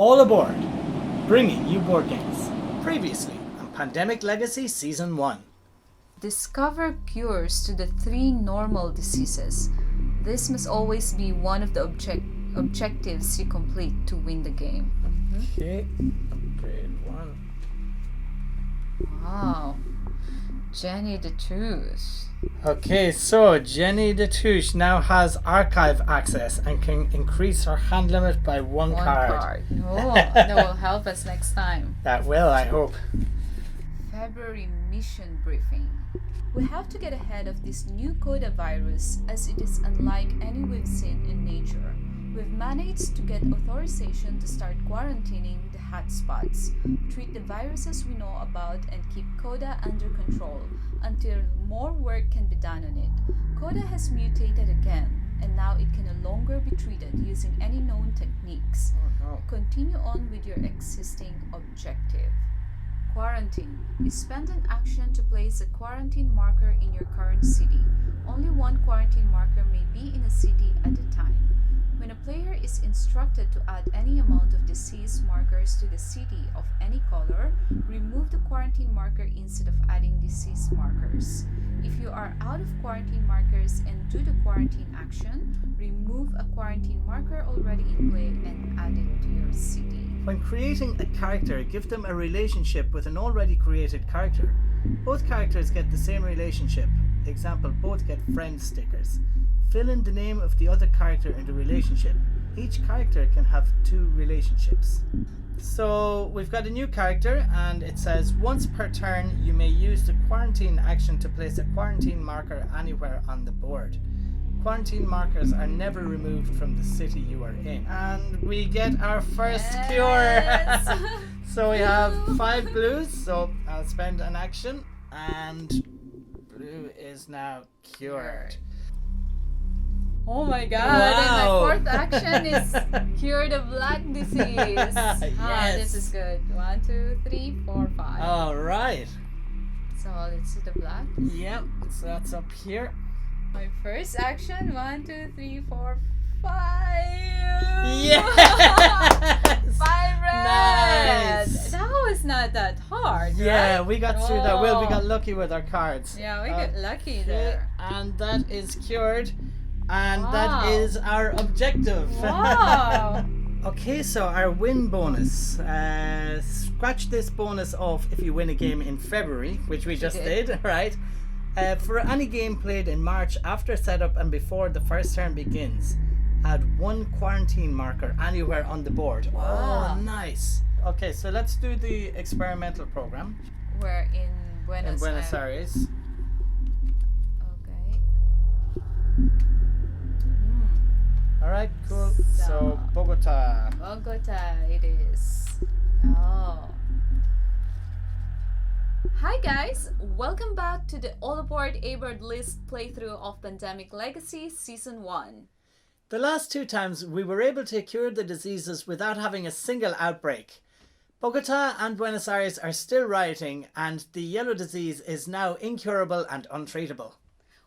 All aboard! Bringing you board games. Previously on Pandemic Legacy Season 1. Discover cures to the 3 normal diseases. This must always be one of the objectives you complete to win the game. Okay, grade 1. Wow. Jenny the Tooth. Okay, so Jenny the Touche now has archive access and can increase her hand limit by one card. Oh, that will help us next time. That will, I hope. February mission briefing. We have to get ahead of this new Coda virus as it is unlike any we've seen in nature. We've managed to get authorization to start quarantining the hotspots, treat the viruses we know about, and keep Coda under control until more work can be done on it. Coda has mutated again, and now it can no longer be treated using any known techniques. Oh no. Continue on with your existing objective. Quarantine. You spend an action to place a quarantine marker in your current city. Only one quarantine marker may be in a city at a time. When a player is instructed to add any amount of disease markers to the city of any color, remove the quarantine marker instead of adding disease markers. If you are out of quarantine markers and do the quarantine action, remove a quarantine marker already in play and add it to your city. When creating a character, give them a relationship with an already created character. Both characters get the same relationship. Example, both get friend stickers. Fill in the name of the other character in the relationship. Each character can have 2 relationships. So we've got a new character and it says once per turn you may use the quarantine action to place a quarantine marker anywhere on the board. Quarantine markers are never removed from the city you are in. And we get our first Yes. cure. So we have 5 blues, so I'll spend an action and blue is now cured. Oh my god, Wow. and my 4th action is cure the black disease. Ah, Yes. this is good. 1, 2, 3, 4, 5. Alright. So let's do the black. Yep, so that's up here. My first action, 1, 2, 3, 4, 5. Yes! 5 red. Nice. That was not that hard. Yeah, right? we got through that. Well, we Oh. got lucky with our cards. Yeah, we got lucky there. And that is cured. And Wow. that is our objective. Wow. Okay, so our win bonus. Scratch this bonus off if you win a game in February, which we just did, right? For any game played in March after setup and before the first turn begins, add 1 quarantine marker anywhere on the board. Wow. Oh, nice. Okay, so let's do the experimental program We're in in Buenos Aires. Okay. All right, cool. So Bogota. Bogota it is. Oh. Hi guys, welcome back to the All Aboard A-Bird List playthrough of Pandemic Legacy Season 1. The last 2 times we were able to cure the diseases without having a single outbreak. Bogota and Buenos Aires are still rioting and the yellow disease is now incurable and untreatable.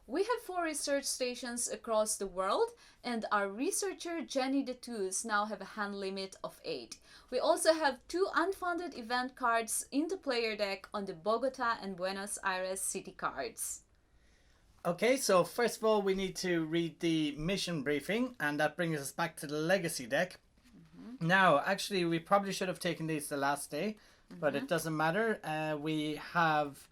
We have 4 research stations across the world and our researcher Jenny the Tooth now have a hand limit of 8. We also have 2 unfunded event cards in the player deck on the Bogota and Buenos Aires city cards. Okay, so first of all we need to read the mission briefing and that brings us back to the legacy deck. Now, actually we probably should have taken these the last day, but it doesn't matter. We have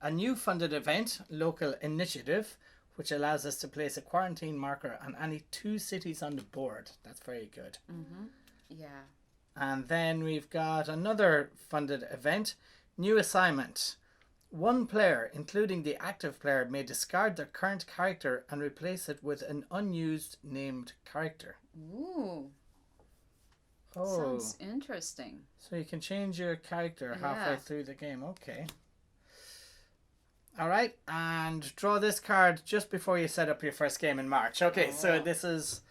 a new funded event, Local Initiative, which allows us to place a quarantine marker on any 2 cities on the board. That's very good. Yeah. And then we've got another funded event, New Assignment. 1 player, including the active player, may discard their current character and replace it with an unused named character. Ooh, Oh, sounds interesting. so you can change your character halfway Yeah. through the game. Okay. All right, and draw this card just before you set up your first game in March. Okay, so this is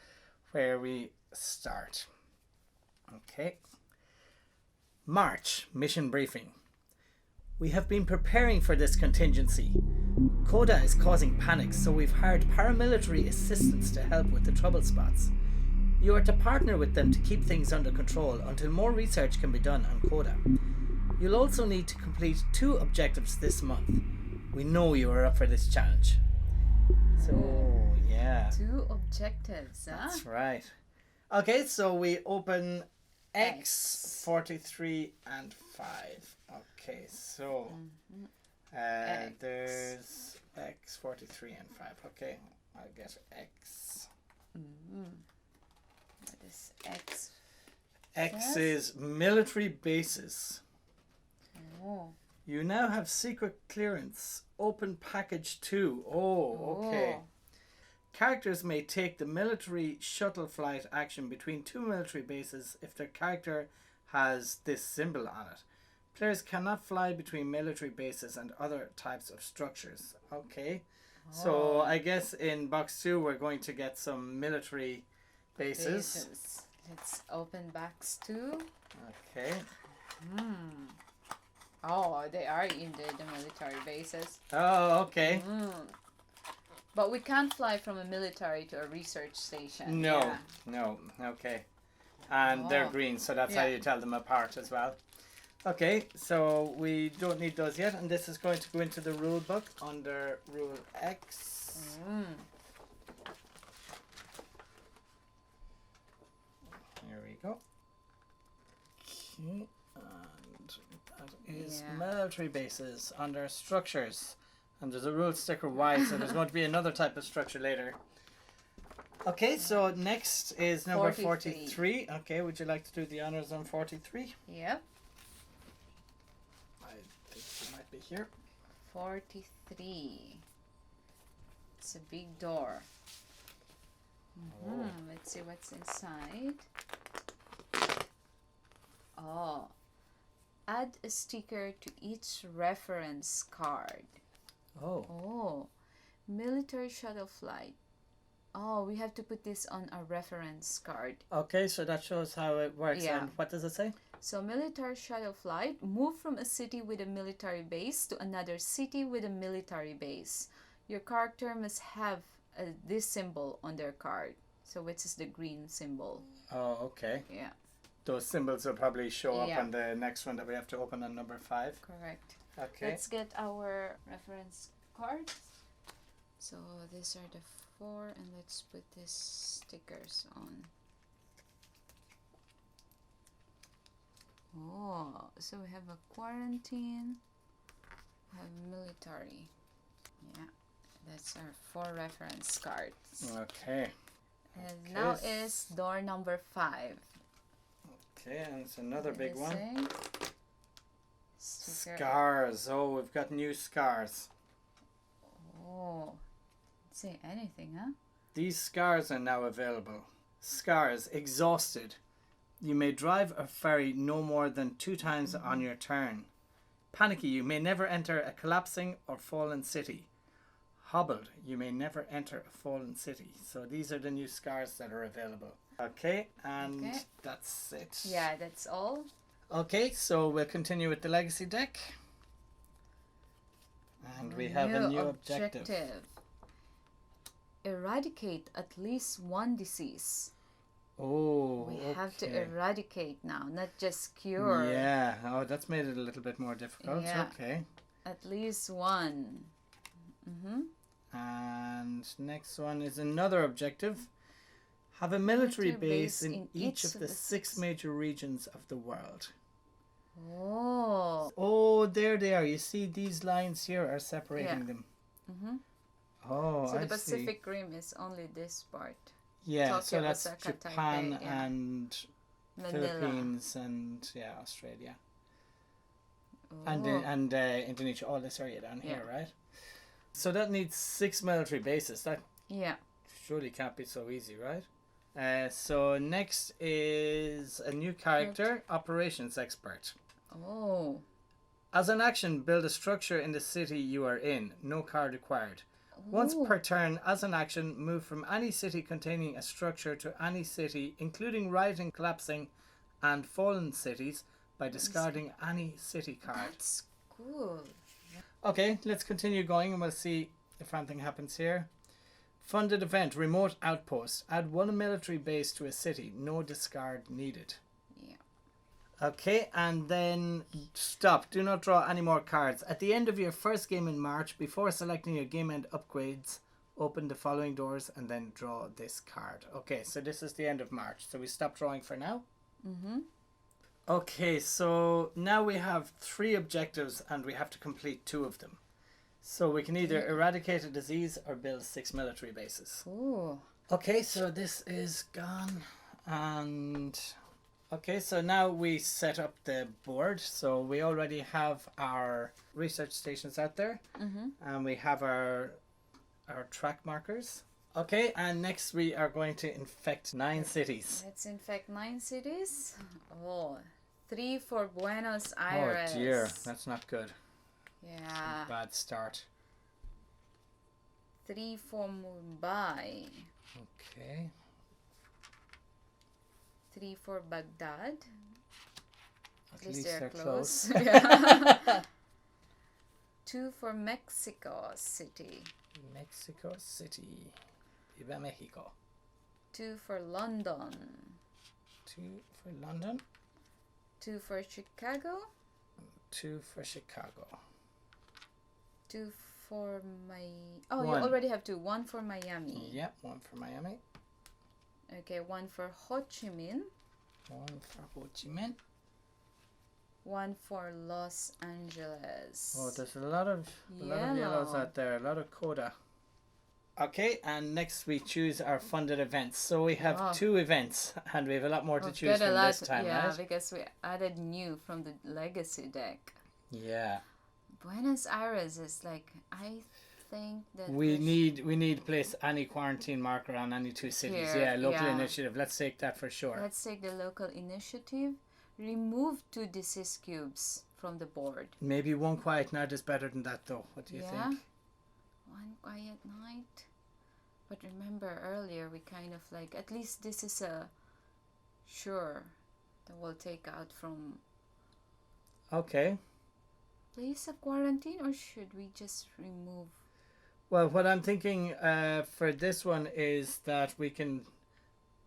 where we start. Okay. March, mission briefing. We have been preparing for this contingency. Coda is causing panic, so we've hired paramilitary assistance to help with the trouble spots. You are to partner with them to keep things under control until more research can be done on Coda. You'll also need to complete 2 objectives this month. We know you are up for this challenge. So, yeah. 2 objectives, huh? That's right. Okay, so we open X43 and 5. Okay, so there's X43 and 5. Okay, I'll get X. What is X? X is military bases. Oh. You now have secret clearance. Open package 2. Oh, okay. Characters may take the military shuttle flight action between 2 military bases if their character has this symbol on it. Players cannot fly between military bases and other types of structures. Okay. So I guess in box 2 we're going to get some military bases. Let's open box 2. Okay. Oh, they are indeed the military bases. Oh, okay. But we can't fly from a military to a research station. No, no, okay. And they're green, so that's how you tell them apart as well. Okay, so we don't need those yet, and this is going to go into the rule book under Rule X. Here we go. Okay, and that is military bases under structures. And there's a rule sticker Y, so there's going to be another type of structure later. Okay, so next is number 43. Okay, would you like to do the honors on 43? Yep. I think it might be here. 43. It's a big door. Let's see what's inside. Oh. Add a sticker to each reference card. Oh, military shuttle flight. Oh, we have to put this on a reference card. Okay, so that shows how it works. Yeah. And what does it say? So, military shuttle flight, move from a city with a military base to another city with a military base. Your character must have this symbol on their card. So, which is the green symbol. Oh, okay. Yeah. Those symbols will probably show up on the next one that we have to open on number 5. Correct. Okay. Let's get our reference cards. So these are the 4, and let's put these stickers on. Oh, so we have a quarantine, we have military. Yeah, that's our 4 reference cards. Okay. And now is door number 5. Okay, and it's another big one. Sticker. Scars. Oh, we've got new scars. Oh, didn't say anything, huh? These scars are now available. Scars. Exhausted. You may drive a ferry no more than 2 times on your turn. Panicky. You may never enter a collapsing or fallen city. Hobbled. You may never enter a fallen city. So these are the new scars that are available. Okay, and that's it. Yeah, that's all. Okay, so we'll continue with the legacy deck. And we have a new objective. Eradicate at least 1 disease. Oh, we have to eradicate now, not just cure. Yeah, oh, that's made it a little bit more difficult. Yeah. Okay. At least 1. And next one is another objective. Have a military base in each of the 6 major regions of the world. Oh, there they are. You see these lines here are separating them. Oh, so I the Pacific see. Rim is only this part. Yeah, Tokyo, so that's Osaka, Japan Taipei, and Manila. Philippines and Australia. And Indonesia, all this area down here, right? So that needs 6 military bases. That surely can't be so easy, right? So next is a new character, Operations Expert. Oh. As an action, build a structure in the city you are in. No card required. Once per turn, as an action, move from any city containing a structure to any city, including rioting, collapsing, and fallen cities, by discarding any city card. That's cool. Okay, let's continue going and we'll see if anything happens here. Funded event, remote outpost. Add one military base to a city. No discard needed. Yeah. Okay, and then stop. Do not draw any more cards. At the end of your first game in March, before selecting your game end upgrades, open the following doors and then draw this card. Okay, so this is the end of March. So we stop drawing for now. Mm-hmm. Okay, so now we have 3 objectives and we have to complete 2 of them. So we can either eradicate a disease or build 6 military bases. Ooh. Okay, so this is gone. And okay, so now we set up the board. So we already have our research stations out there. Mm-hmm. And we have our track markers. Okay, and next we are going to infect 9 cities. Let's infect 9 cities. Oh, 3 for Buenos Aires. Oh dear, that's not good. Yeah. Bad start. 3 for Mumbai. Okay. 3 for Baghdad. At least they're close. close. Yeah. 2 for Mexico City. Mexico City. Viva Mexico. 2 for London. 2 for London. 2 for Chicago. 2 for Chicago. 2 for Oh, 1. you already have 2. 1 for Miami. Yeah, 1 for Miami. Okay, 1 for Ho Chi Minh. 1 for Ho Chi Minh. 1 for Los Angeles. Oh, there's a lot of yellows out there. A lot of coda. Okay, and next we choose our funded events. So we have 2 events, and we have a lot more to choose from this time, right? Because we added new from the legacy deck. Yeah. Buenos Aires is like, I think that we need to place any quarantine marker on any 2 cities. Here, Local initiative. Let's take that for sure. Let's take the local initiative. Remove 2 disease cubes from the board. Maybe 1 quiet night is better than that, though. What do you think? 1 quiet night. But remember earlier we kind of like, at least this is a sure that we'll take out from. Okay. Place of quarantine, or should we just remove? Well, what I'm thinking for this one is that we can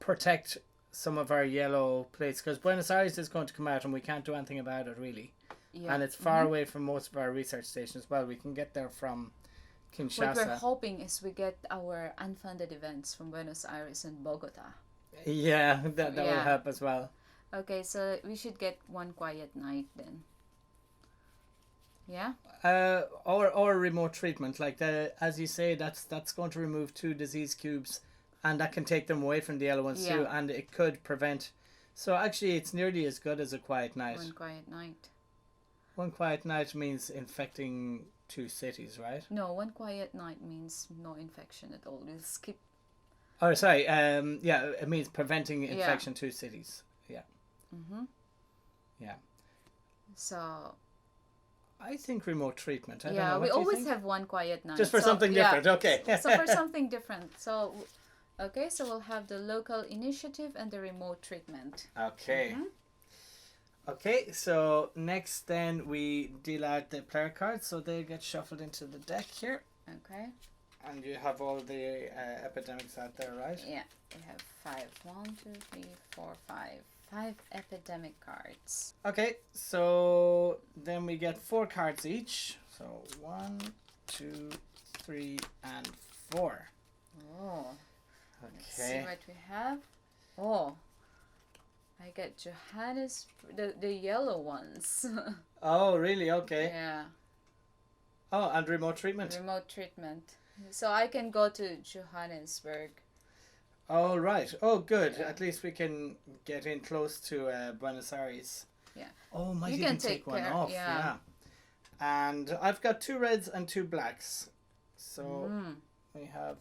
protect some of our yellow plates, because Buenos Aires is going to come out and we can't do anything about it really. Yeah. And it's far away from most of our research stations. Well, we can get there from Kinshasa. What we're hoping is we get our unfunded events from Buenos Aires and Bogota. Yeah, that will help as well. Okay, so we should get 1 quiet night then. Yeah. Or remote treatment, like as you say, that's going to remove 2 disease cubes, and that can take them away from the yellow ones too, and it could prevent. So actually, it's nearly as good as a quiet night. 1 quiet night. 1 quiet night means infecting 2 cities, right? No, 1 quiet night means no infection at all. We'll skip. Oh, sorry. It means preventing infection 2 cities. Yeah. Mhm. Yeah. So. I think remote treatment. I don't Yeah, know. we What do you always think? have 1 quiet night. Just for something different. Okay. So for something different. So, okay, so we'll have the local initiative and the remote treatment. Okay. Mhm. Okay, so next then we deal out the player cards, so they get shuffled into the deck here. Okay. And you have all the epidemics out there, right? Yeah, we have 5. 1, 2, 3, 4, 5. 5 epidemic cards. Okay, so then we get 4 cards each. So 1, 2, 3, and 4. Oh. Okay. Let's see what we have. Oh. I get the yellow ones. Oh, really? Okay. Yeah. Oh, and remote treatment. Remote treatment. So I can go to Johannesburg. Oh, right. Oh, good. Yeah. At least we can get in close to Buenos Aires. Yeah. Oh, might You even can take take one care, off. yeah. And I've got 2 reds and 2 blacks. So we have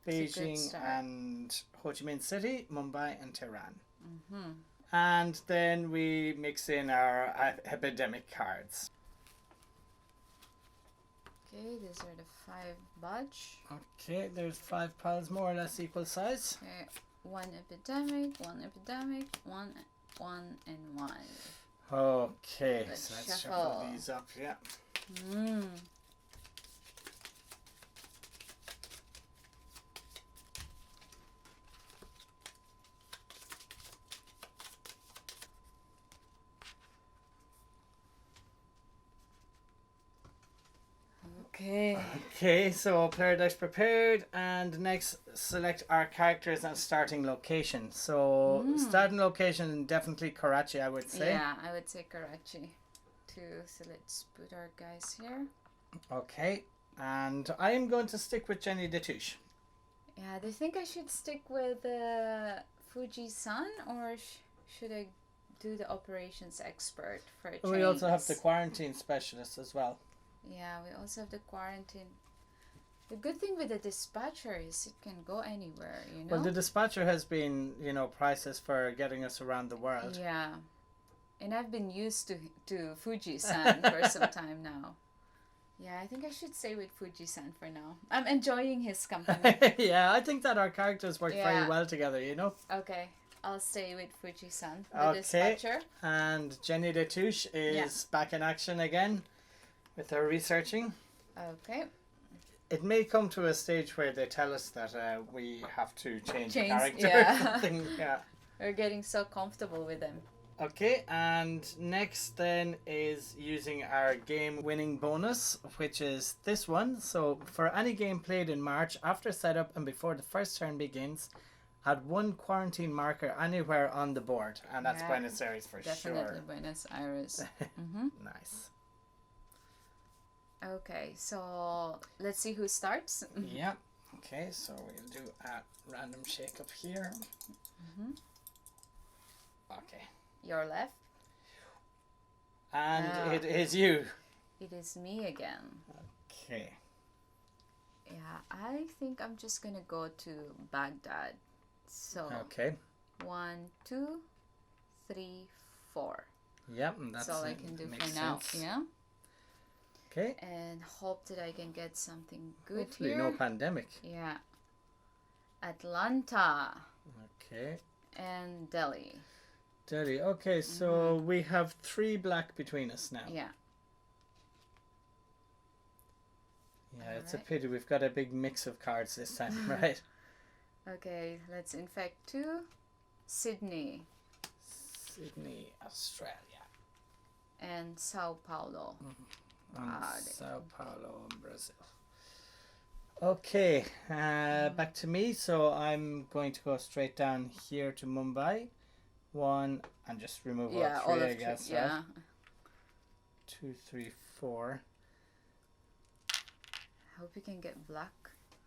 It's a good Beijing start. and Ho Chi Minh City, Mumbai and Tehran. Mm-hmm. And then we mix in our epidemic cards. Okay, these are the 5 budge. Okay, there's 5 piles more or less equal size. Okay, 1 epidemic, 1 epidemic, 1, and 1. Okay, Let's so let's shuffle. shuffle these up, yeah. Okay. Okay, so player deck's prepared, and next select our characters and starting location. So starting location definitely Karachi, I would say. Yeah, I would say Karachi too. So let's put our guys here. Okay, and I am going to stick with Jenny Detouche. Yeah, do you think I should stick with Fuji-san, or should I do the operations expert for a change? We also have the quarantine specialist as well. Yeah, we also have the quarantine. The good thing with the dispatcher is it can go anywhere, you know? Well, the dispatcher has been, priceless for getting us around the world. Yeah. And I've been used to Fuji-san for some time now. Yeah, I think I should stay with Fuji-san for now. I'm enjoying his company. Yeah, I think that our characters work very well together, Okay, I'll stay with Fuji-san, the dispatcher. And Jenny Detouche is back in action again with her researching. Okay. It may come to a stage where they tell us that we have to change the character or something. Yeah. We're getting so comfortable with them. Okay, and next then is using our game winning bonus, which is this one. So for any game played in March, after setup and before the first turn begins, add one quarantine marker anywhere on the board. And that's Buenos Aires for sure. Definitely Buenos Aires. Nice. Okay, so let's see who starts. Yeah. Okay, so we'll do a random shake up here. Okay. Your left. And it is you. It is me again. Okay. Yeah, I think I'm just gonna go to Baghdad. So. Okay. 1, 2, 3, 4. Yep, that's all I can do for sense. now. Yeah. Okay. And hope that I can get something good Hopefully here. no pandemic. Yeah. Atlanta. Okay. And Delhi. Delhi. Okay, so we have 3 black between us now. Yeah. Yeah, it's a pity. We've got a big mix of cards this time, right? Okay, let's infect 2. Sydney. Sydney, Australia. And Sao Paulo. And Sao Paulo, Brazil. Okay, back to me. So I'm going to go straight down here to Mumbai. 1, and just remove all 3, I guess. Yeah. Right? 2, 3, 4. Hope we can get black.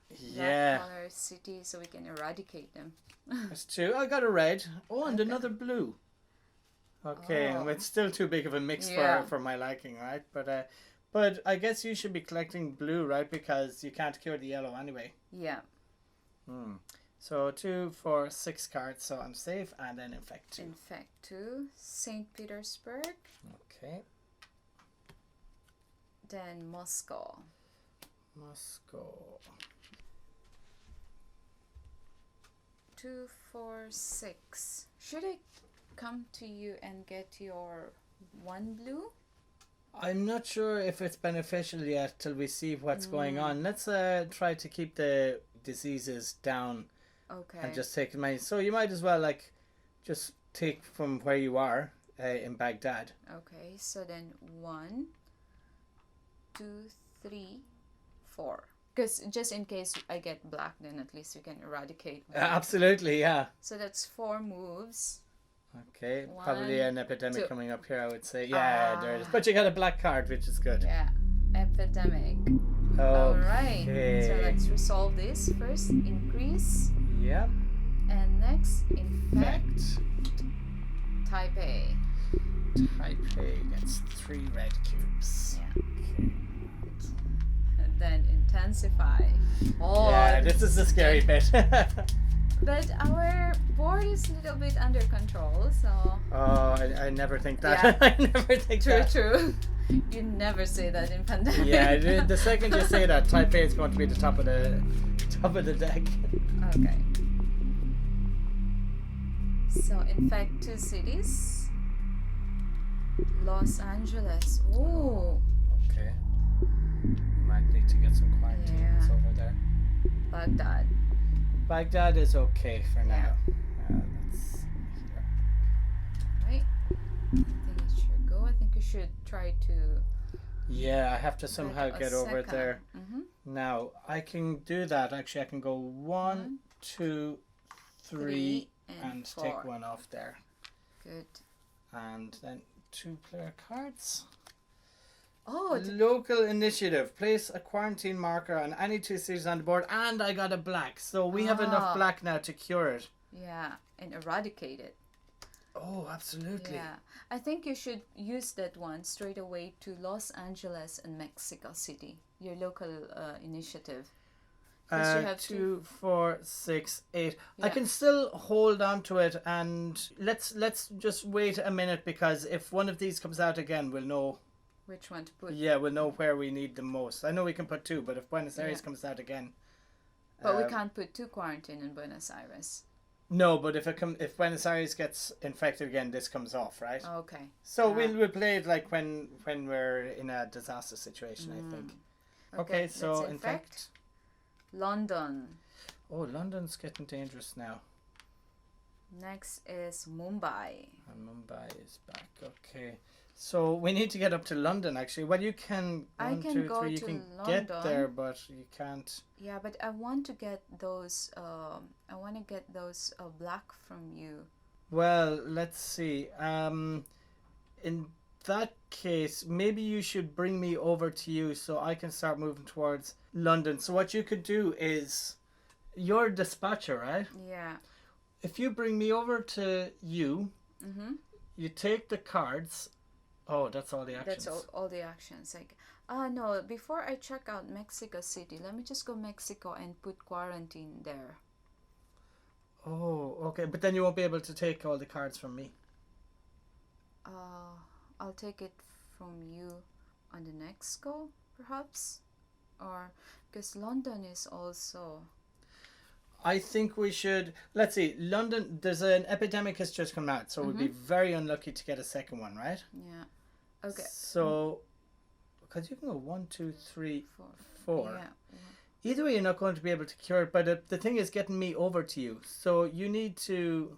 Yeah. Black color city so we can eradicate them. That's 2. I got a red. Oh, and another blue. Okay, and it's still too big of a mix for my liking, right? But I guess you should be collecting blue, right? Because you can't cure the yellow anyway. Yeah. So 2, 4, 6 cards, so I'm safe, and then infect 2. Infect 2, St. Petersburg. Okay. Then Moscow. Moscow. 2, 4, 6. Should I come to you and get your 1 blue? I'm not sure if it's beneficial yet till we see what's going on. Let's try to keep the diseases down. Okay. And just take money. So you might as well just take from where you are in Baghdad. Okay, so then 1, 2, 3, 4. Because just in case I get black, then at least you can eradicate black. Absolutely, yeah. So that's 4 moves. Okay, 1, probably an epidemic 2. coming up here, I would say. Yeah, there it is. But you got a black card, which is good. Yeah, epidemic. Okay. Alright, so let's resolve this first. Increase. Yep. And next, infect. Taipei. Taipei gets 3 red cubes. Yeah. Okay. And then intensify. Oh, yeah, this is the scary bit. But our board is a little bit under control, so. Oh, I never think that. Yeah. I never think that. True. You never say that in pandemic. Yeah, the second you say that, Taipei is going to be the top of the deck. Okay. So infect 2 cities. Los Angeles. Ooh. Okay. Might need to get some quarantines over there. Baghdad. Baghdad is okay for now. That's here. Right. I think it should go. I think you should try to Yeah, I have to somehow get over there. Mm-hmm. Now, I can do that. Actually, I can go one, two, three, and 4. take one off there. Good. And then 2 player cards. Oh, Local initiative. Place a quarantine marker on any 2 cities on the board. And I got a black. So we have enough black now to cure it. yeah, and eradicate it. Oh, absolutely. Yeah, I think you should use that one straight away to Los Angeles and Mexico City, your local initiative. 'Cause you have 2, 4, 6, 8. Yeah. I can still hold on to it, and let's just wait a minute, because if one of these comes out again, we'll know. Which one to put? Yeah, we'll know where we need them most. I know we can put 2, but if Buenos Aires comes out again, but we can't put 2 quarantine in Buenos Aires. No, but if Buenos Aires gets infected again, this comes off, right? Okay. So we'll play it like when we're in a disaster situation, I think. Okay, so let's infect London. Oh, London's getting dangerous now. Next is Mumbai. And Mumbai is back. Okay. So we need to get up to London, actually. Well, you can, I can go you to can London. get there, but you can't. Yeah, but I want to get those. Black from you. Well, let's see. In that case, maybe you should bring me over to you so I can start moving towards London. So what you could do is, you're a dispatcher, right? Yeah. If you bring me over to you, you take the cards. Oh, that's all the actions. That's all the actions. Like, no, before I check out Mexico City, let me just go Mexico and put quarantine there. Oh, okay. But then you won't be able to take all the cards from me. I'll take it from you on the next go, perhaps? Or, because London is also... I think we should... Let's see. London, there's an epidemic has just come out, so we'd be very unlucky to get a second one, right? Yeah. Okay. So, because you can go 1, 2, 3, 4. Yeah. Either way, you're not going to be able to cure it. But the thing is getting me over to you. So you need to...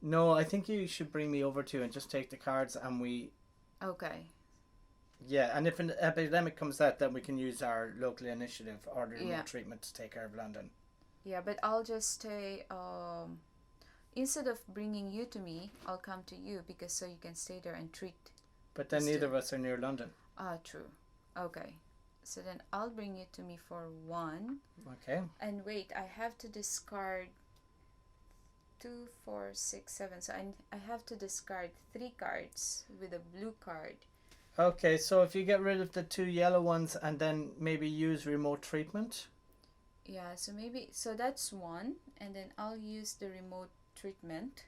No, I think you should bring me over to you and just take the cards and we... Okay. Yeah, and if an epidemic comes out, then we can use our local initiative or the remote treatment to take care of London. Yeah, but I'll just stay... instead of bringing you to me, I'll come to you because so you can stay there and treat. But then neither of us are near London. True. Okay. So then I'll bring you to me for 1. Okay. And wait, I have to discard 2, 4, 6, 7. So I have to discard 3 cards with a blue card. Okay, so if you get rid of the 2 yellow ones and then maybe use remote treatment. Yeah, so that's 1. And then I'll use the remote treatment.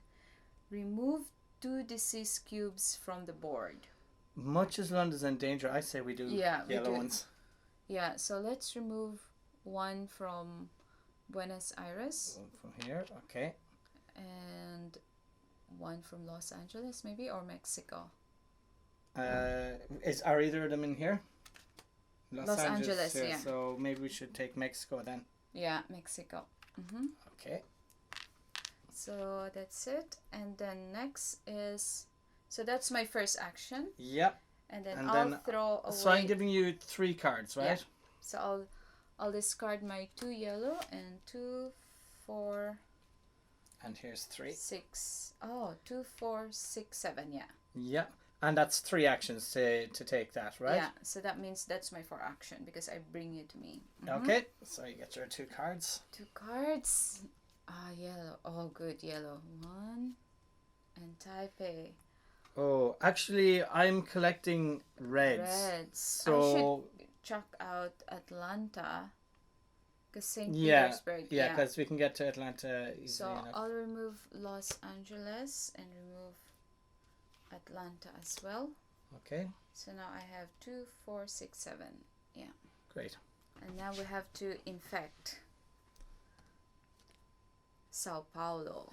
Remove 2 disease cubes from the board. Much as London's in danger, I say we do yellow ones. Yeah, so let's remove 1 from Buenos Aires. 1 from here, okay. And 1 from Los Angeles, maybe, or Mexico. Are either of them in here? Los Angeles, here, yeah. So maybe we should take Mexico then. Yeah, Mexico. Okay. So that's it. And then next is... So that's my first action. Yep. And then I'll throw away... So I'm giving you 3 cards, right? Yeah. So I'll discard my 2 yellow and 2, 4... And here's 3. 6. Oh, 2, 4, 6, 7, yeah. Yeah. And that's 3 actions to take that, right? Yeah, so that means that's my 4 action because I bring you to me. Okay, so you get your 2 cards. 2 cards. Yellow. Oh, good, yellow. 1 and Taipei. Oh, actually, I'm collecting reds. So I should chuck out Atlanta because St. Petersburg. Yeah, because we can get to Atlanta easily so enough. I'll remove Los Angeles and remove Atlanta as well. Okay. So now I have 2, 4, 6, 7. Yeah. Great. And now we have to infect Sao Paulo.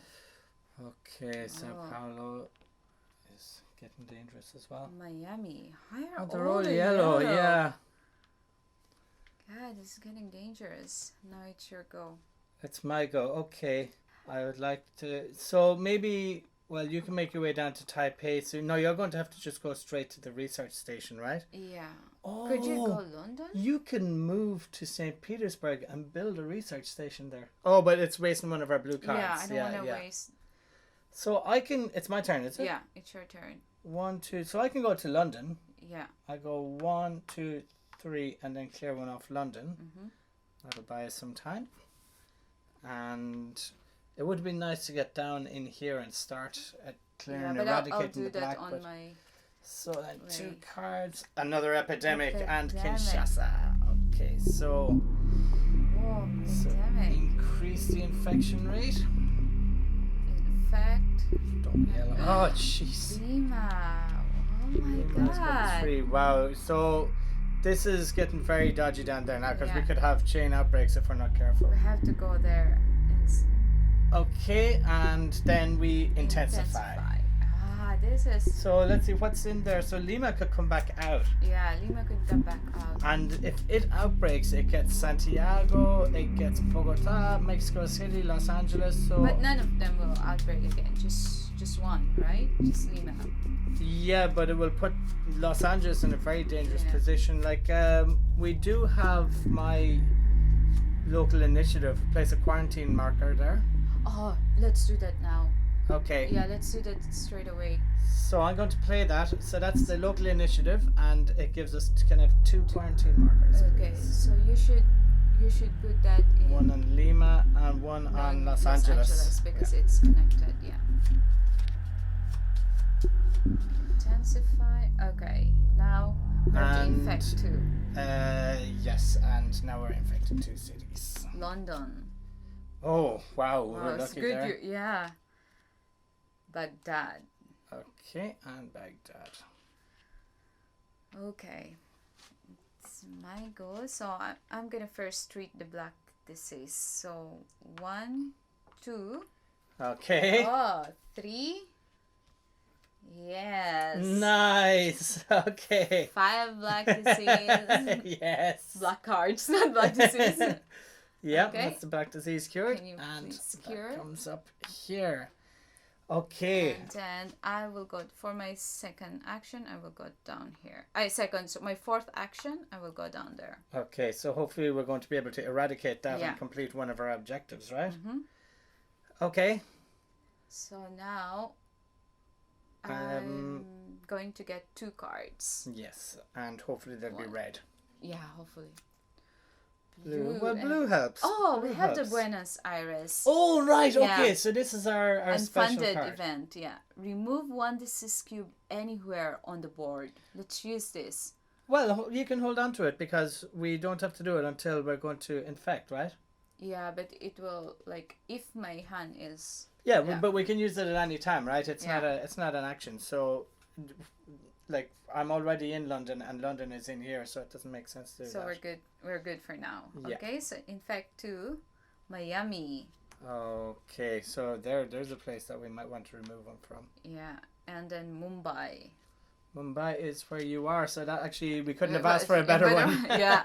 Okay, Sao Paulo is getting dangerous as well. Miami. They're all yellow, yeah. God, this is getting dangerous. Now it's your go. It's my go. Okay. I would like to... So maybe Well, you can make your way down to Taipei. So no, you're going to have to just go straight to the research station, right? Yeah. Oh, Could you go London? you can move to St. Petersburg and build a research station there. Oh, but it's wasting one of our blue cards. Yeah, I don't want to waste. So I can. It's my turn, is it? Yeah, it's your turn. 1, 2. So I can go to London. Yeah. I go 1, 2, 3, and then clear one off London. Mm-hmm. That'll buy us some time. And it would be nice to get down in here and start at clearing, eradicating I'll do the that black. on my... So then 2 way. cards. Another epidemic and Epidemic. Kinshasa. Okay, so Epidemic. increase the infection rate. Infect. Don't yell. Oh, jeez. Lima. Oh my That's got god. 3. Wow. So this is getting very dodgy down there now because we Yeah. could have chain outbreaks if we're not careful. We have to go there and Okay, and then we intensify. Ah, this is... So let's see what's in there. So Lima could come back out. Yeah, Lima could come back out. And if it outbreaks, it gets Santiago, it gets Bogota, Mexico City, Los Angeles. So But none of them will outbreak again. Just one, right? Just Lima. yeah, but it will put Los Angeles in a very dangerous Yeah. position. Like we do have my local initiative, place a quarantine marker there. Oh, let's do that now. Okay. Yeah, let's do that straight away. So I'm going to play that. So that's the local initiative, and it gives us kind of 2 quarantine markers. Okay, so you should put that in. One on Lima and one on Los Angeles. because it's connected. Yeah. Intensify. Okay, now we have to And- infect 2. Yes, and now we're infected 2 cities. London. Oh wow, Wow, we're it's lucky good. there. Yeah. Baghdad. Okay, and Baghdad. Okay, it's my go. So I'm gonna first treat the black disease. So 1, 2. Okay. Oh, 3. Yes. Nice. Okay. 5 black disease. Yes. Black cards, not black disease. Yeah, Okay. that's the black disease cured. Can you And please that cure? comes up here. Okay. And then I will go for my second action. I will go down here. So my 4th action, I will go down there. Okay, so hopefully we're going to be able to eradicate that Yeah. and complete one of our objectives, right? Mm-hmm. Okay. So now Um, I'm going to get 2 cards. Yes, and hopefully they'll be One. red. Yeah, hopefully. Blue. Well, and- blue helps. Oh, Blue we have the helps. Buenos Aires Oh, right. Yeah. Okay, so this is our special unfunded card. event. Yeah, remove 1 disease cube anywhere on the board. Let's use this. Well, you can hold on to it because we don't have to do it until we're going to infect, right? Yeah, but it will, like, if my hand is... Yeah, Yeah. but we can use it at any time, right? It's Yeah. it's not an action. So, like, I'm already in London and London is in here, so it doesn't make sense to do So that. we're good for now. Yeah. Okay, so infect 2, Miami. Okay, so there's a place that we might want to remove them from. Yeah, and then Mumbai. Mumbai is where you are, so that actually we couldn't have But- asked for a better one. Yeah.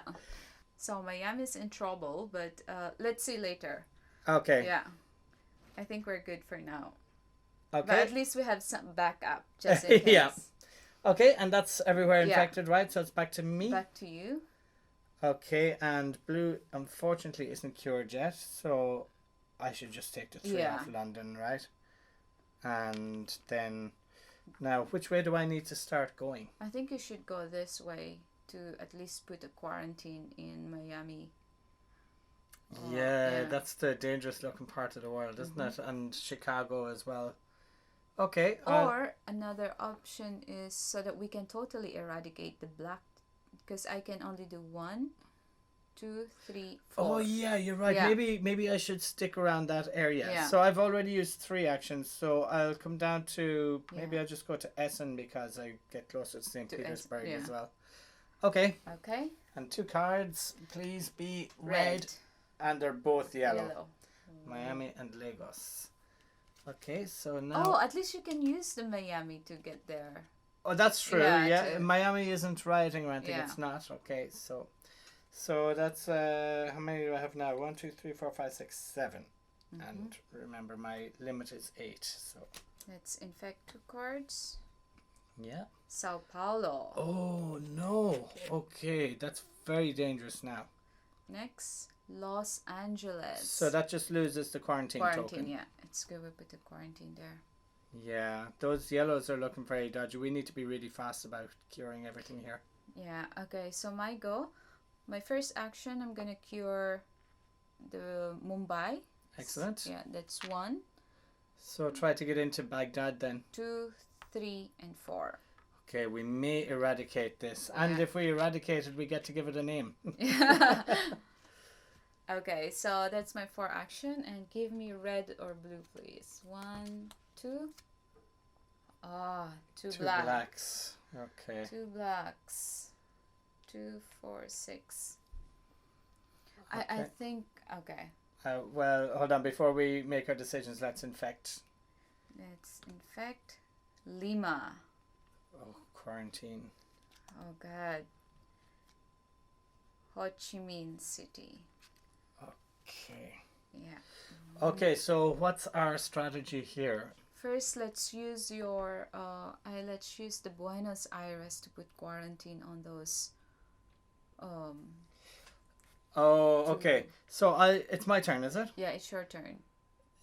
So Miami's in trouble, but let's see later. Okay. Yeah. I think we're good for now. Okay. But at least we have some backup just in case. Yeah. Okay, and that's everywhere Yeah. infected, right? So it's back to me. Back to you. Okay, and blue unfortunately isn't cured yet, so I should just take the 3 Yeah. off London, right? And then, now, which way do I need to start going? I think you should go this way to at least put a quarantine in Miami. Yeah, that's the dangerous looking part of the world, isn't it? And Chicago as well. Okay. Or another option is so that we can totally eradicate the black, because I can only do 1, 2, 3, 4. oh yeah, you're right. Yeah. Maybe I should stick around that area. Yeah. So I've already used 3 actions, so I'll come down to maybe Yeah. I'll just go to Essen because I get closer to St. To Essen, Petersburg yeah. as well. Okay. Okay. And 2 cards, please be red. Red. And they're both yellow. Yellow. Miami and Lagos. Okay, so now... Oh, at least you can use the Miami to get there. Oh, that's true, Yeah, yeah. to- Miami isn't rioting or anything, Yeah. it's not. Okay, so that's, how many do I have now? 1, 2, 3, 4, 5, 6, 7. Mm-hmm. And remember, my limit is 8, so Let's infect 2 cards. Yeah. Sao Paulo. Oh no. Okay, that's very dangerous now. Next, Los Angeles. So that just loses the quarantine token. Yeah. It's good we put the quarantine there. Yeah, those yellows are looking very dodgy. We need to be really fast about curing everything here. Yeah, okay, so my go. My first action, I'm gonna cure the Mumbai. Excellent. Yeah, that's 1. So try to get into Baghdad then. 2, 3, and 4. Okay, we may eradicate this. And Yeah. if we eradicate it, we get to give it a name. Okay, so that's my 4 action. And give me red or blue, please. 1, 2. Ah, 2 Two black. blacks. Okay. 2 blacks. 2, 4, 6. I Okay. think, okay. Well, hold on. Before we make our decisions, let's infect. Let's infect Lima. Oh, quarantine. Oh, God. Ho Chi Minh City. Okay. Yeah. Okay, so what's our strategy here? First, let's use your. Let's use the Buenos Aires to put quarantine on those. Oh, okay. So it's my turn, is it? Yeah, it's your turn.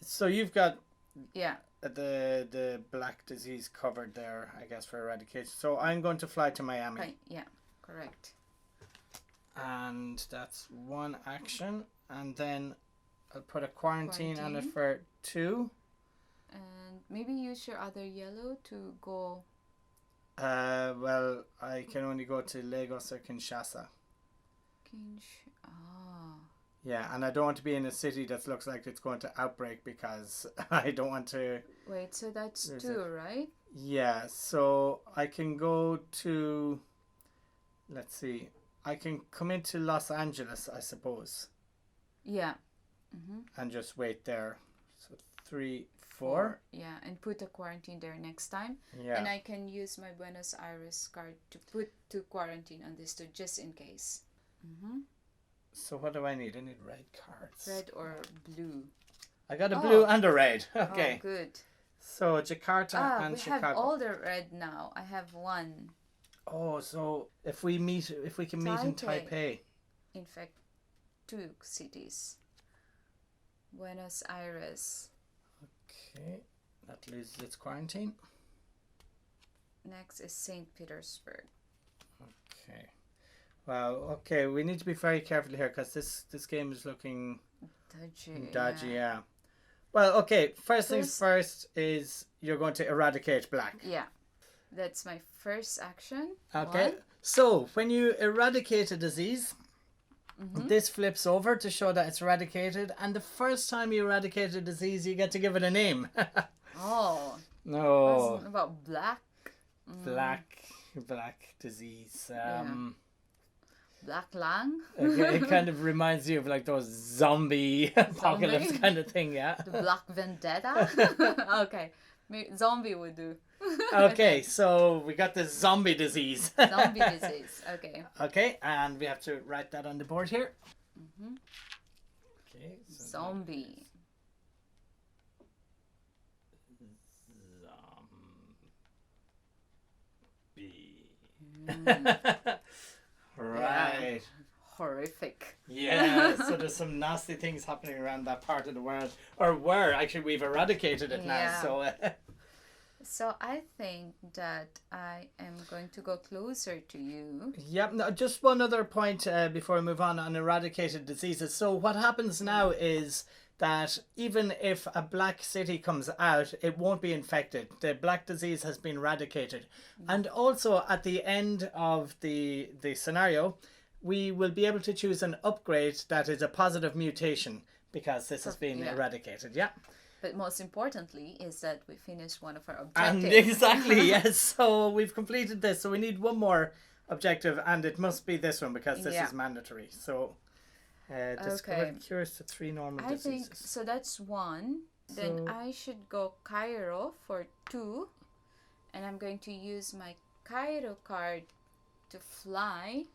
So you've got Yeah. the black disease covered there, I guess, for eradication. So I'm going to fly to Miami. Right. Yeah. Correct. And that's 1 action. And then I'll put a quarantine on it Quarantine. for 2. And maybe use your other yellow to go. Well, I can only go to Lagos or Kinshasa. Yeah, and I don't want to be in a city that looks like it's going to outbreak because I don't want to... Wait, so that's There's 2, right? Yeah, so I can go to... Let's see. I can come into Los Angeles, I suppose, Yeah. Mm-hmm. and just wait there. So 3, 4. Yeah, and put a quarantine there next time. Yeah. And I can use my Buenos Aires card to put 2 quarantine on this too, just in case. Mm-hmm. So what do I need? I need red cards. Red or blue. I got a blue Oh. and a red. Okay. Oh, good. So Jakarta and we Chicago. have all the red now. I have 1. Oh, so if we can meet in Taipei. In fact, 2 cities. Buenos Aires. Okay, that loses its quarantine. Next is St. Petersburg. Okay. Well, okay, we need to be very careful here because this game is looking dodgy. Yeah. Well, okay. First things first is you're going to eradicate black. Yeah. That's my first action. Okay. 1. So when you eradicate a disease, this flips over to show that it's eradicated, and the first time you eradicate a disease, you get to give it a name. Oh. No. Wasn't about black. Black disease. Black lung. It kind of reminds you of like those zombie apocalypse kind of thing, yeah. The Black Vendetta. Okay, zombie would do. Okay, so we got the zombie disease. Zombie disease. Okay. Okay, and we have to write that on the board here. Mm-hmm. Okay. So Zombie. Right. Horrific. Yeah, so there's some nasty things happening around that part of the world. Or were. Actually, we've eradicated it now. Yeah. So, So I think that I am going to go closer to you. Yep. No, just one other point before we move on eradicated diseases. So what happens now is that even if a black city comes out, it won't be infected. The black disease has been eradicated. And also at the end of the scenario, we will be able to choose an upgrade that is a positive mutation because this has been eradicated. Yeah. But most importantly is that we finished one of our And objectives. exactly, yes. So we've completed this. So we need one more objective, and it must be this one because this is mandatory. So discovered cures to 3 normal diseases. I think so. That's 1. Then I should go Cairo for 2, and I'm going to use my Cairo card to fly.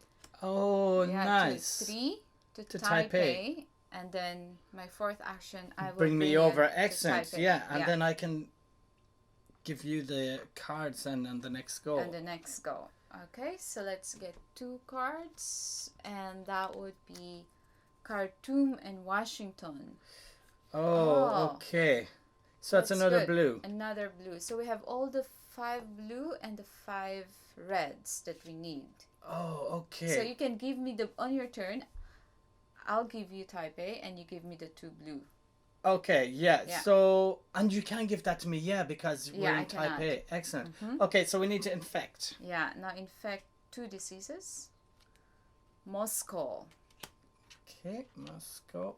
Oh, nice. To 3 to Taipei. Taipei. And then my 4th action, I will bring me over. it to Excellent. Taipei. Yeah, and then I can give you the cards and on the next go. And the next go. Okay, so let's get 2 cards, and that would be Khartoum and Washington. Oh, okay. So that's another good. blue. Another blue. So we have all the 5 blue and the 5 reds that we need. Oh, okay. So you can give me on your turn, I'll give you Taipei and you give me the 2 blue. Okay, yeah. So, and you can give that to me, because we're in cannot. Taipei. Excellent. Okay, so we need to infect. Yeah, now infect 2 diseases. Moscow. Okay, Moscow.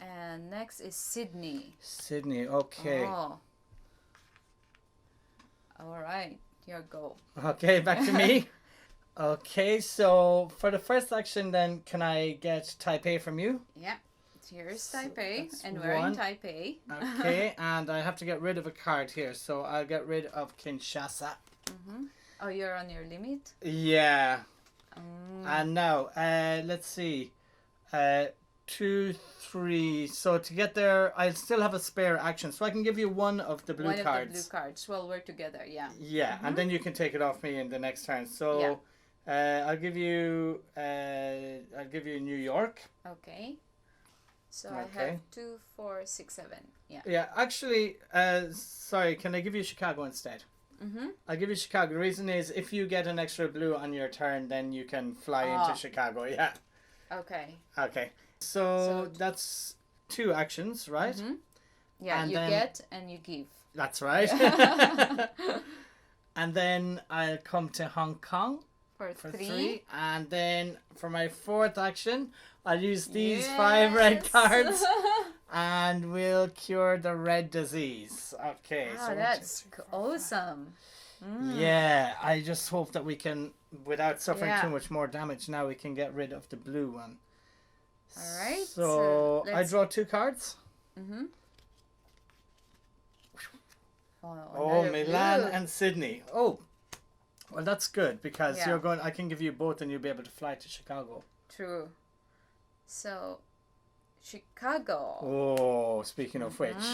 And next is Sydney. Sydney, okay. Oh. All right, your go. Okay, back to me. Okay, so for the first action then, can I get Taipei from you? Yeah, here's Taipei, that's and we're in 1. Taipei. Okay, and I have to get rid of a card here, so I'll get rid of Kinshasa. Oh, you're on your limit? Yeah. And now, let's see. 2, 3. So to get there, I still have a spare action, so I can give you one of the blue cards. One of the blue cards. Well, we're together, yeah. Yeah, and then you can take it off me in the next turn. So I'll give you New York. Okay. So I have 2, 4, 6, 7. Yeah. Yeah, actually, sorry, can I give you Chicago instead? I'll give you Chicago. The reason is if you get an extra blue on your turn, then you can fly into Chicago. Yeah. Okay. Okay. So that's 2 actions, right? Yeah, and you then, get and you give. That's right. And then I'll come to Hong Kong For 3. And then for my 4th action, I'll use these 5 red cards. And we'll cure the red disease. Okay. Wow, so that's awesome. Yeah, I just hope that we can, without suffering too much more damage, now we can get rid of the blue one. All right. So I draw 2 cards. Oh, Milan blue. and Sydney. Oh, well, that's good because you're going. I can give you both, and you'll be able to fly to Chicago. True. So, Chicago. Oh, speaking of which,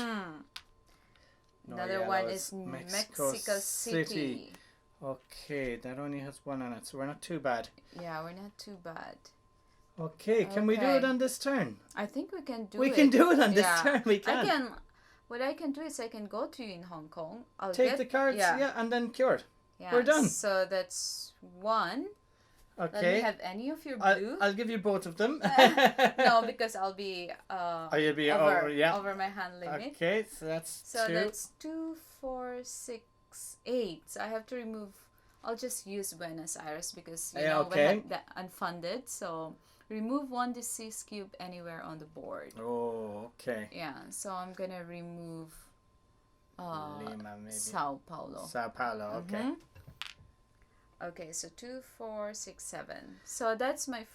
Another one is Mexico City. Okay, that only has 1 on it, so we're not too bad. Yeah, we're not too bad. Okay, can we do it on this turn? I think we can do it. We can do it on this turn. We can. What I can do is I can go to you in Hong Kong. I'll take the cards, and then cured. Yeah, we're done. So that's 1. Okay. Let me have any of your blue. I'll give you both of them. No, because I'll be you'll be over my hand limit. Okay, so that's 2. That's 2, 4, 6, 8. So I have to remove. I'll just use Buenos Aires because we have that unfunded. So remove 1 disease cube anywhere on the board. Oh, okay. Yeah, so I'm gonna remove Lima, maybe. Sao Paulo. Sao Paulo, okay. Okay, so 2, 4, 6, 7. So that's my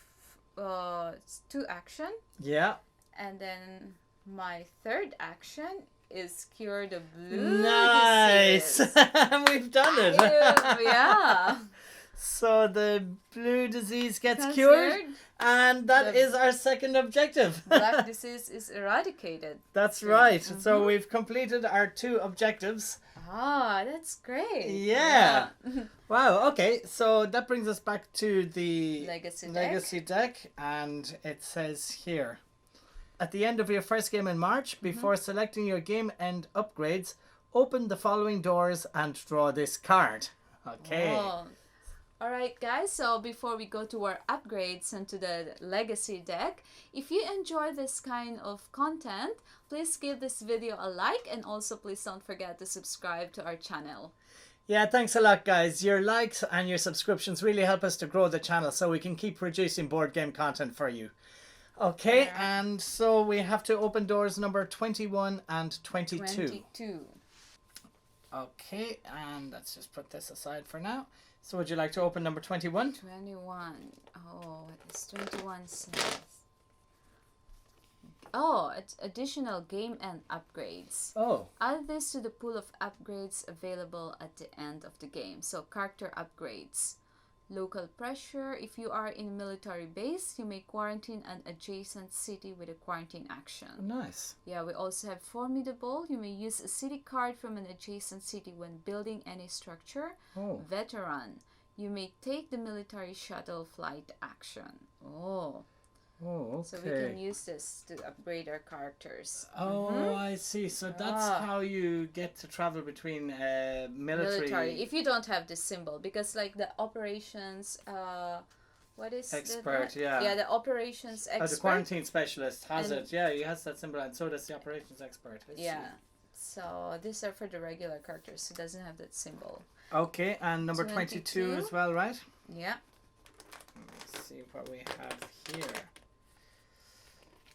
2 action. Yeah. And then my 3rd action is cure the blue Nice. We've done it. Yeah. So the blue disease gets cured, and that is our 2nd objective. Black disease is eradicated. That's right. So we've completed our 2 objectives. Ah, that's great. Yeah. Wow, okay. So that brings us back to the Legacy deck, and it says here, at the end of your first game in March, before selecting your game end upgrades, open the following doors and draw this card. Okay. Oh. All right, guys, so before we go to our upgrades and to the legacy deck, if you enjoy this kind of content, please give this video a like, and also please don't forget to subscribe to our channel. Yeah, thanks a lot, guys. Your likes and your subscriptions really help us to grow the channel so we can keep producing board game content for you. Okay, and so we have to open doors number 21 and 22. Okay, and let's just put this aside for now. So would you like to open number 21? 21. Oh, what does 21 says? Oh, it's additional game and upgrades. Oh. Add this to the pool of upgrades available at the end of the game. So character upgrades. Local pressure. If you are in a military base, you may quarantine an adjacent city with a quarantine action. Nice. Yeah, we also have formidable. You may use a city card from an adjacent city when building any structure. Oh. Veteran. You may take the military shuttle flight action. Oh. Oh, okay. So we can use this to upgrade our characters. Oh, I see. So that's how you get to travel between military. If you don't have this symbol, because like the operations, what is expert? the Yeah, the operations expert. the quarantine specialist has it. Yeah, he has that symbol, and so does the operations expert. I see. So these are for the regular characters. So it doesn't have that symbol. Okay, and number 22 as well, right? Yeah. Let's see what we have here.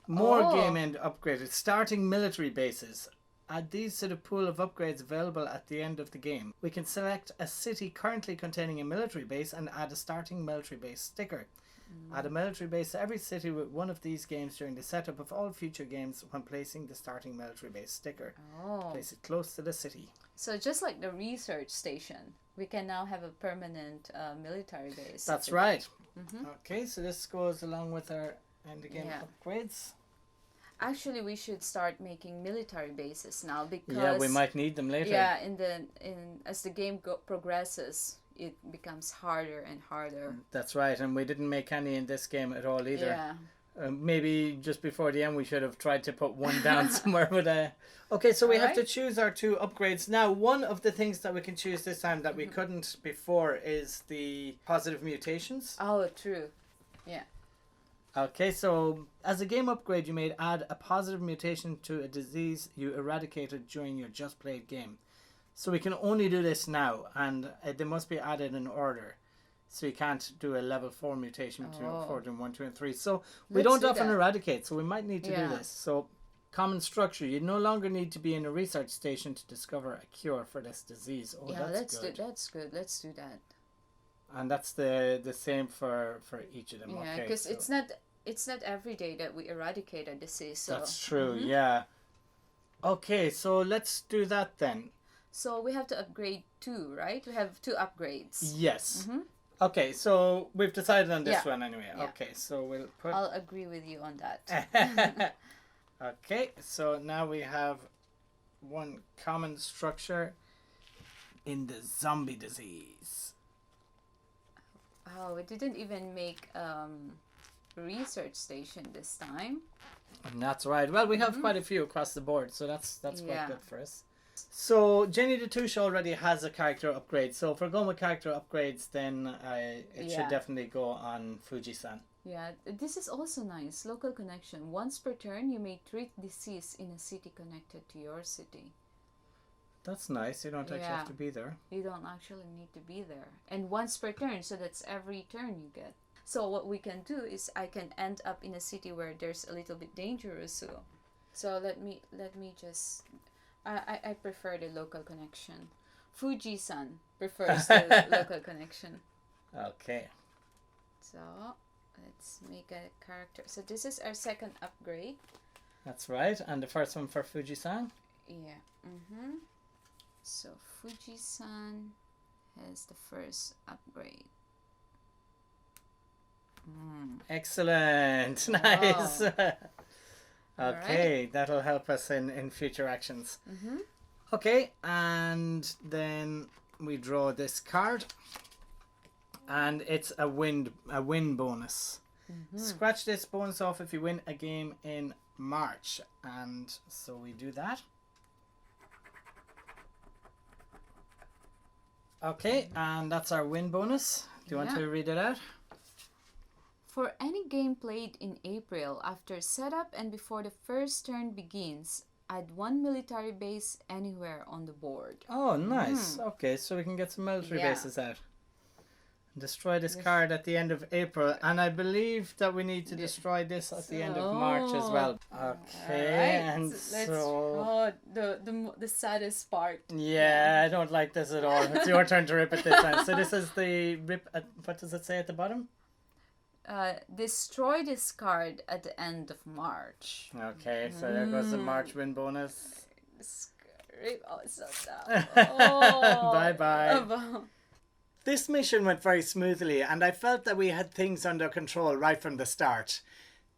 More game end upgraded. Starting military bases. Add these to the pool of upgrades available at the end of the game. We can select a city currently containing a military base and add a starting military base sticker. Add a military base to every city with one of these games during the setup of all future games when placing the starting military base sticker. Place it close to the city. So just like the research station, we can now have a permanent military base. That's right. Okay, so this goes along with our end of game upgrades. Actually, we should start making military bases now because we might need them later. Yeah, as the game progresses, it becomes harder and harder. That's right, and we didn't make any in this game at all either. Yeah. Maybe just before the end we should have tried to put one down somewhere. But okay, so we have to choose our 2 upgrades. Now, one of the things that we can choose this time that we couldn't before is the positive mutations. Oh, true. Yeah. Okay, so as a game upgrade, you may add a positive mutation to a disease you eradicated during your just played game. So we can only do this now, and they must be added in order. So you can't do a level 4 mutation between 4 and 1, 2, and 3. So we don't often eradicate, so we might need to do this. So common structure. You no longer need to be in a research station to discover a cure for this disease. Oh, yeah, that's good. That's good. Let's do that. And that's the same for each of them. Yeah, okay, because it's not every day that we eradicate a disease. So. That's true. Yeah. Okay, so let's do that then. So we have to upgrade 2, right? We have 2 upgrades. Yes. Okay, so we've decided on this one anyway. Yeah. Okay, so we'll put... I'll agree with you on that. Okay, so now we have one common structure in the zombie disease. Oh, we didn't even make research station this time. And that's right. Well, we have quite a few across the board, so that's quite good for us. So Jenny the Touche already has a character upgrade. So if we're going with character upgrades, then it should definitely go on Fuji-san. Yeah, this is also nice. Local connection. Once per turn, you may treat disease in a city connected to your city. That's nice. You don't actually have to be there. You don't actually need to be there. And once per turn, so that's every turn you get. So what we can do is I can end up in a city where there's a little bit dangerous. So let me just... I prefer the local connection. Fuji-san prefers the local connection. Okay. So let's make a character. So this is our second upgrade. That's right. And the first one for Fuji-san? Yeah. So Fuji-san has the first upgrade. Excellent. Nice. Okay, right. that'll help us in future actions. Okay, and then we draw this card, and it's a win bonus. Scratch this bonus off if you win a game in March, and so we do that. Okay, and that's our win bonus. Do you want to read it out? For any game played in April after setup and before the first turn begins, add 1 military base anywhere on the board. Oh, nice. Okay, so we can get some military bases out. Destroy this card at the end of April, and I believe that we need to destroy this at the end of March as well. Okay, and so the saddest part. Yeah, I don't like this at all. It's your turn to rip it this time. So this is the rip. What does it say at the bottom? Destroy this card at the end of March. Okay, so there goes the March win bonus. Oh, it's so tough. Bye bye. This mission went very smoothly and I felt that we had things under control right from the start.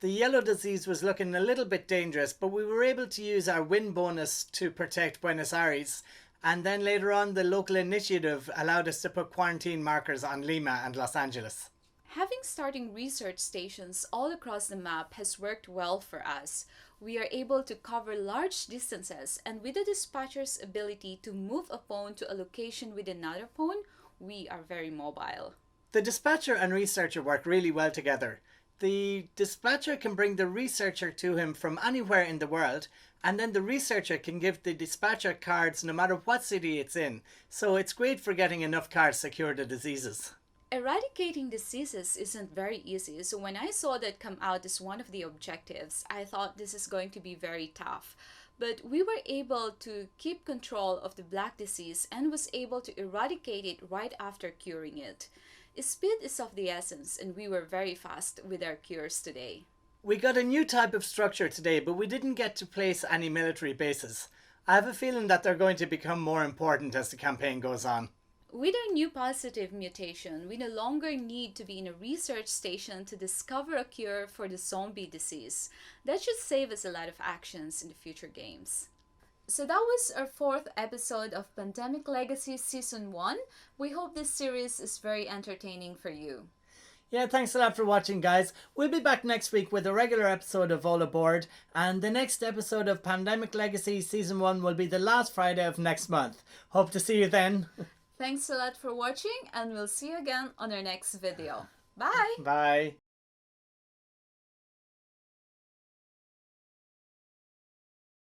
The yellow disease was looking a little bit dangerous, but we were able to use our win bonus to protect Buenos Aires, and then later on the local initiative allowed us to put quarantine markers on Lima and Los Angeles. Having starting research stations all across the map has worked well for us. We are able to cover large distances, and with the dispatcher's ability to move a pawn to a location with another pawn, we are very mobile. The dispatcher and researcher work really well together. The dispatcher can bring the researcher to him from anywhere in the world, and then the researcher can give the dispatcher cards no matter what city it's in, so it's great for getting enough cards to cure the diseases. Eradicating diseases isn't very easy, so when I saw that come out as one of the objectives, I thought this is going to be very tough. But we were able to keep control of the black disease and was able to eradicate it right after curing it. Speed is of the essence, and we were very fast with our cures today. We got a new type of structure today, but we didn't get to place any military bases. I have a feeling that they're going to become more important as the campaign goes on. With our new positive mutation, we no longer need to be in a research station to discover a cure for the zombie disease. That should save us a lot of actions in the future games. So that was our 4th episode of Pandemic Legacy Season 1. We hope this series is very entertaining for you. Yeah, thanks a lot for watching, guys. We'll be back next week with a regular episode of All Aboard, and the next episode of Pandemic Legacy Season 1 will be the last Friday of next month. Hope to see you then. Thanks a lot for watching, and we'll see you again on our next video. Bye! Bye.